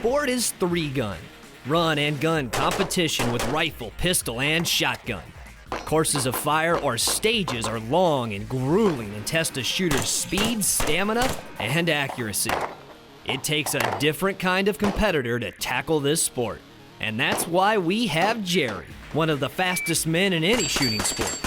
sport is three-gun. Run and gun competition with rifle, pistol, and shotgun. Courses of fire or stages are long and grueling and test a shooter's speed, stamina, and accuracy. It takes a different kind of competitor to tackle this sport. And that's why we have Jerry, one of the fastest men in any shooting sport.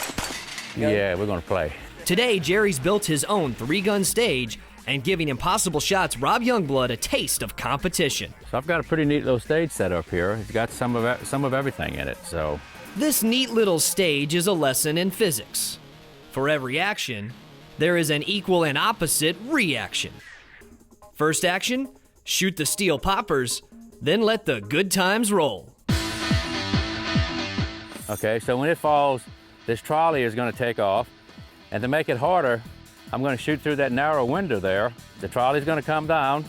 Yeah, we're gonna play. Today, Jerry's built his own three-gun stage and giving Impossible Shots Rob Youngblood a taste of competition. So I've got a pretty neat little stage set up here. It's got some of everything in it, so. This neat little stage is a lesson in physics. For every action, there is an equal and opposite reaction. First action, shoot the steel poppers, then let the good times roll. Okay, so when it falls, this trolley is gonna take off, and to make it harder, I'm gonna shoot through that narrow window there. The trolley's gonna come down,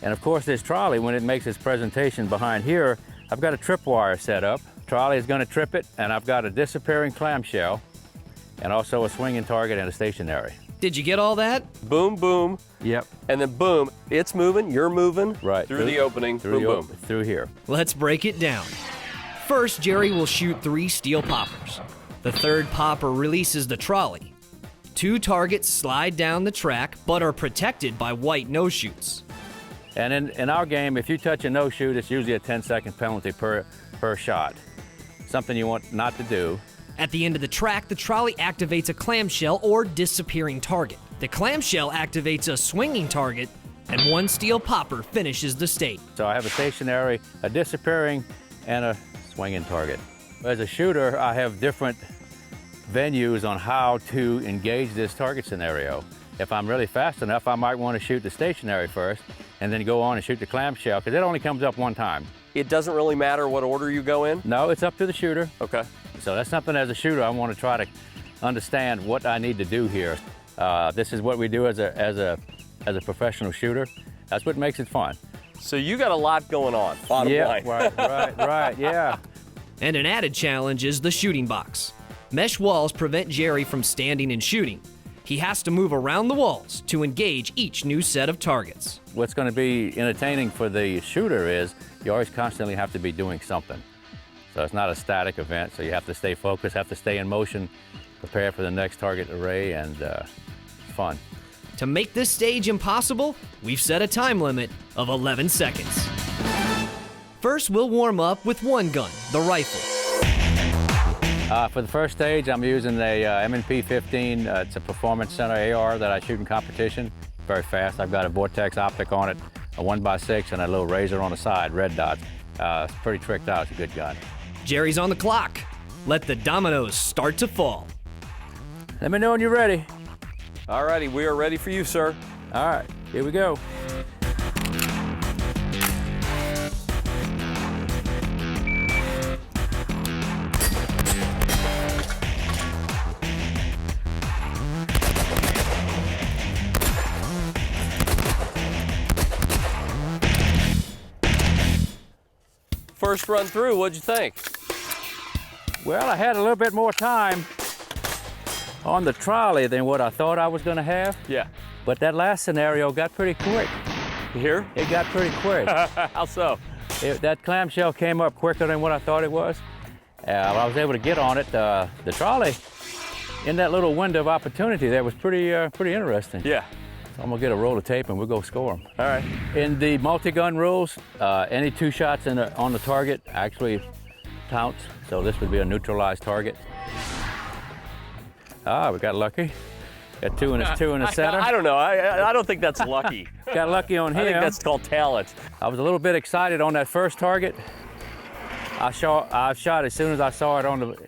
and of course this trolley, when it makes its presentation behind here, I've got a tripwire set up. Trolley is gonna trip it, and I've got a disappearing clamshell, and also a swinging target and a stationary. Did you get all that? Boom, boom. Yep. And then boom, it's moving, you're moving. Right. Through the opening, boom, boom. Through here. Let's break it down. First, Jerry will shoot 3 steel poppers. The third popper releases the trolley. 2 targets slide down the track, but are protected by white no-shoots. And in our game, if you touch a no-shoot, it's usually a 10-second penalty per shot. Something you want not to do. At the end of the track, the trolley activates a clamshell or disappearing target. The clamshell activates a swinging target, and 1 steel popper finishes the state. So I have a stationary, a disappearing, and a swinging target. As a shooter, I have different venues on how to engage this target scenario. If I'm really fast enough, I might want to shoot the stationary first, and then go on and shoot the clamshell, because it only comes up 1 time. It doesn't really matter what order you go in? No, it's up to the shooter. Okay. So that's something as a shooter I want to try to understand what I need to do here. This is what we do as a professional shooter. That's what makes it fun. So you got a lot going on, bottom line. Right, yeah. And an added challenge is the shooting box. Mesh walls prevent Jerry from standing and shooting. He has to move around the walls to engage each new set of targets. What's going to be entertaining for the shooter is you always constantly have to be doing something. So it's not a static event, so you have to stay focused, have to stay in motion, prepare for the next target array, and it's fun. To make this stage impossible, we've set a time limit of 11 seconds. First, we'll warm up with 1 gun, the rifle. For the first stage, I'm using a M&P 15. It's a Performance Center AR that I shoot in competition. Very fast. I've got a Vortex optic on it, a 1x6, and a little razor on the side, red dots. It's pretty tricked out. It's a good gun. Jerry's on the clock. Let the dominoes start to fall. Let me know when you're ready. All righty, we are ready for you, sir. All right, here we go. First run through, what'd you think? Well, I had a little bit more time on the trolley than what I thought I was going to have. Yeah. But that last scenario got pretty quick. You hear? It got pretty quick. How so? That clamshell came up quicker than what I thought it was. I was able to get on it. The trolley, in that little window of opportunity there, was pretty interesting. Yeah. So I'm gonna get a roll of tape and we'll go score them. All right. In the multi-gun rules, any 2 shots on the target actually counts. So this would be a neutralized target. We got lucky. Got 2 in the center. I don't know. I don't think that's lucky. Got lucky on him. I think that's called talent. I was a little bit excited on that first target. I shot as soon as I saw it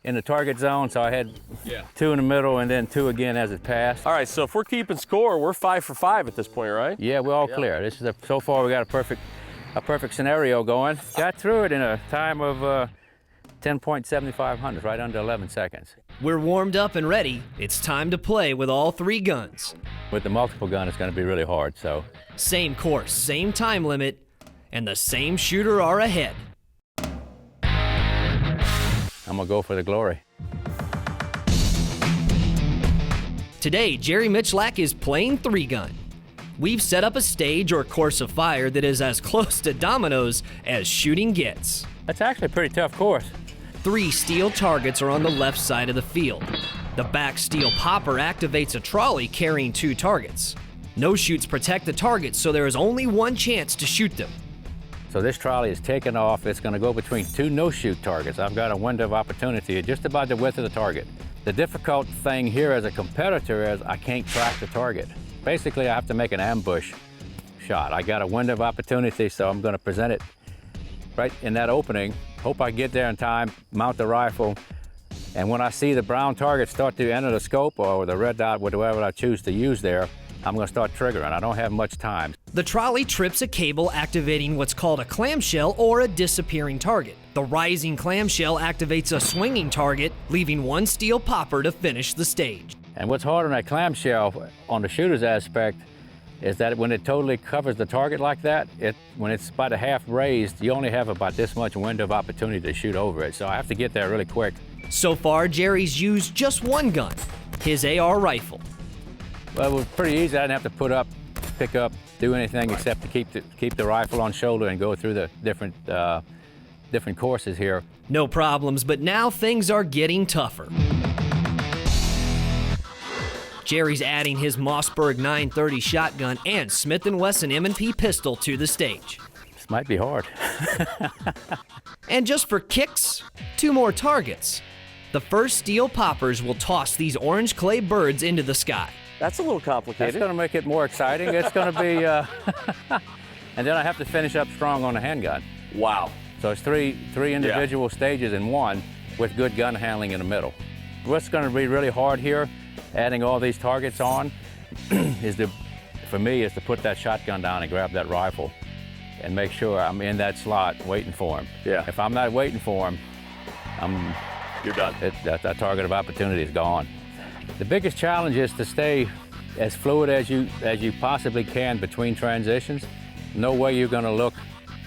in the target zone, so I had 2 in the middle and then 2 again as it passed. All right, so if we're keeping score, we're 5 for 5 at this point, right? Yeah, we're all clear. This is so far we got a perfect scenario going. Got through it in a time of 10.7500, right under 11 seconds. We're warmed up and ready. It's time to play with all 3 guns. With the multiple gun, it's going to be really hard, so. Same course, same time limit, and the same shooter are ahead. I'm going to go for the glory. Today, Jerry Miculek is playing 3-gun. We've set up a stage or course of fire that is as close to dominoes as shooting gets. That's actually a pretty tough course. 3 steel targets are on the left side of the field. The back steel popper activates a trolley carrying 2 targets. No shoots protect the targets, so there is only one chance to shoot them. So this trolley is taking off. It's going to go between 2 no-shoot targets. I've got a window of opportunity at just about the width of the target. The difficult thing here as a competitor is I can't track the target. Basically, I have to make an ambush shot. I got a window of opportunity, so I'm going to present it right in that opening. Hope I get there in time, mount the rifle, and when I see the brown target start to enter the scope or the red dot, whatever I choose to use there, I'm going to start triggering. I don't have much time. The trolley trips a cable activating what's called a clamshell or a disappearing target. The rising clamshell activates a swinging target, leaving 1 steel popper to finish the stage. And what's hard on that clamshell on the shooter's aspect is that when it totally covers the target like that, when it's about a half raised, you only have about this much window of opportunity to shoot over it. So I have to get there really quick. So far, Jerry's used just one gun, his AR rifle. Well, it was pretty easy. I didn't have to pick up, do anything except to keep the rifle on shoulder and go through the different courses here. No problems, but now things are getting tougher. Jerry's adding his Mossberg 930 shotgun and Smith & Wesson M&P pistol to the stage. This might be hard. And just for kicks, 2 more targets. The first steel poppers will toss these orange clay birds into the sky. That's a little That's complicated. going to make it more exciting. It's going to be, and then I have to finish up strong on the handgun. Wow. So it's three individual stages in one with good gun handling in the middle. What's going to be really hard here, adding all these targets on, for me, is to put that shotgun down and grab that rifle and make sure I'm in that slot waiting for him. Yeah. If I'm not waiting for him, You're done. that target of opportunity is gone. The biggest challenge is to stay as fluid as you possibly can between transitions. Know where you're going to look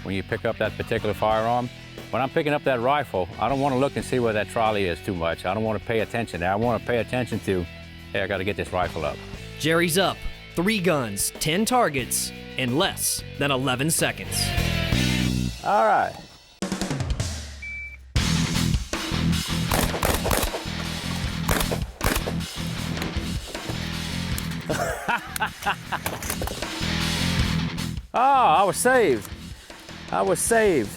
when you pick up that particular firearm. When I'm picking up that rifle, I don't want to look and see where that trolley is too much. I don't want to pay attention there. I want to pay attention to, hey, I got to get this rifle up. Jerry's up, 3 guns, 10 targets, in less than 11 seconds. All right. Oh, I was saved. I was saved.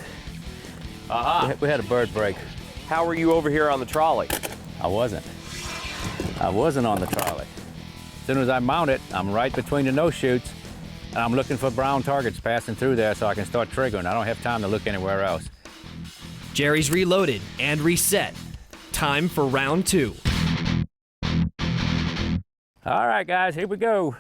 We had a bird break. How were you over here on the trolley? I wasn't on the trolley. As soon as I mount it, I'm right between the no-shoots, and I'm looking for brown targets passing through there so I can start triggering. I don't have time to look anywhere else. Jerry's reloaded and reset. Time for round 2. All right, guys, here we go.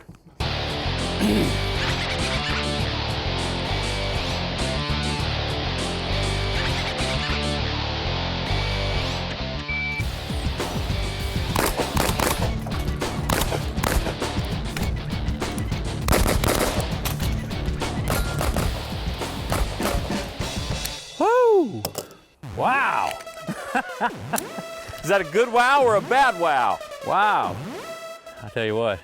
Woo! Wow! Is that a good wow or a bad wow? Wow. I'll tell you what,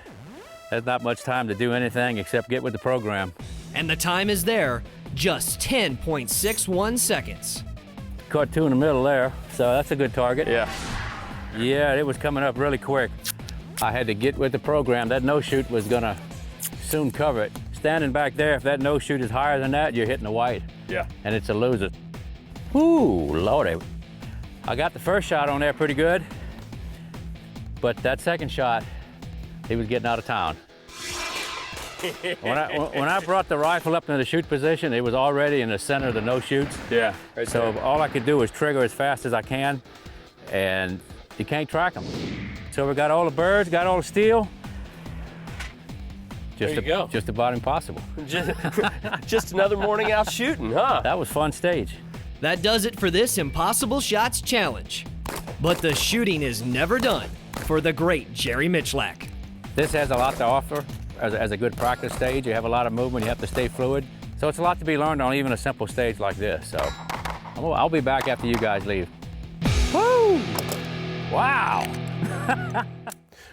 there's not much time to do anything except get with the program. And the time is there, just 10.61 seconds. Caught 2 in the middle there, so that's a good target. Yeah. Yeah, it was coming up really quick. I had to get with the program. That no-shoot was gonna soon cover it. Standing back there, if that no-shoot is higher than that, you're hitting the white. Yeah. And it's a loser. Ooh, Lordy. I got the first shot on there pretty good, but that second shot, he was getting out of town. When I brought the rifle up into the shoot position, it was already in the center of the no-shoots. Yeah. Right So there. all I could do was trigger as fast as I can, and you can't track them. So we got all the birds, got all the steel. There you go. Just about impossible. Just another morning out shooting, huh? That was fun stage. That does it for this Impossible Shots Challenge. But the shooting is never done for the great Jerry Miculek. This has a lot to offer as a good practice stage. You have a lot of movement, you have to stay fluid. So it's a lot to be learned on even a simple stage like this. So I'll be back after you guys leave. Woo! Wow!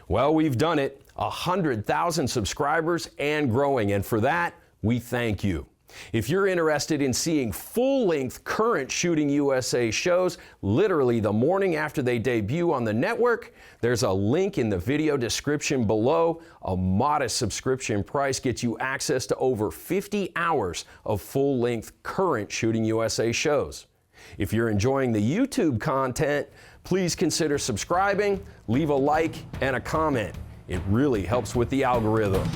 Well, we've done it. 100,000 subscribers and growing, and for that, we thank you. If you're interested in seeing full-length current Shooting USA shows literally the morning after they debut on the network, there's a link in the video description below. A modest subscription price gets you access to over 50 hours of full-length current Shooting USA shows. If you're enjoying the YouTube content, please consider subscribing, leave a like and a comment. It really helps with the algorithm.